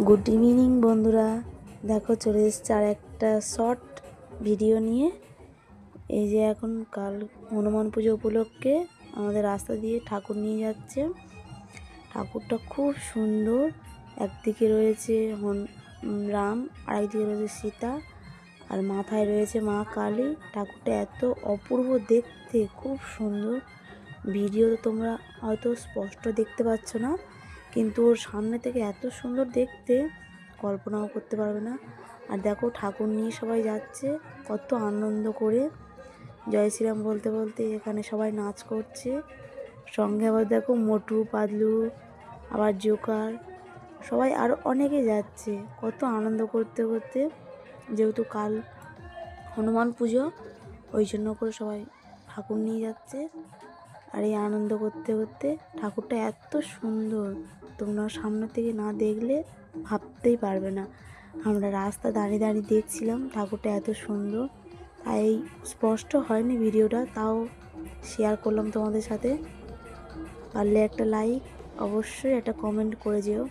Good evening বন্ধুরা, দেখো চলে এসছে আর একটা শর্ট ভিডিও নিয়ে। এই যে এখন কাল হনুমান পুজো উপলক্ষে আমাদের রাস্তা দিয়ে ঠাকুর নিয়ে যাচ্ছে। ঠাকুরটা খুব সুন্দর, একদিকে রয়েছে রাম, আরেকদিকে রয়েছে সীতা, আর মাথায় রয়েছে মা কালী। ঠাকুরটা এত অপূর্ব দেখতে, খুব সুন্দর। ভিডিও তোমরা হয়তো স্পষ্ট দেখতে পাচ্ছ না, কিন্তু ওর সামনে থেকে এত সুন্দর দেখতে, কল্পনাও করতে পারবে না। আর দেখো ঠাকুর নিয়ে সবাই যাচ্ছে কত আনন্দ করে, জয় শ্রীরাম বলতে বলতে এখানে সবাই নাচ করছে। সঙ্গে আবার দেখো মোটু পাতলু, আবার জোকার, সবাই আরও অনেকে যাচ্ছে কত আনন্দ করতে করতে। যেহেতু কাল হনুমান পুজো, ওই জন্য করে সবাই ঠাকুর নিয়ে যাচ্ছে। আর এই আনন্দ করতে করতে, ঠাকুরটা এত সুন্দর তোমরা সামনে থেকে না দেখলে ভাবতেই পারবে না। আমরা রাস্তা দাঁড়িয়ে দাঁড়িয়ে দেখছিলাম ঠাকুরটা এত সুন্দর, তাই স্পষ্ট হয়নি ভিডিওটা, তাও শেয়ার করলাম তোমাদের সাথে। পারলে একটা লাইক, অবশ্যই একটা কমেন্ট করে যেও।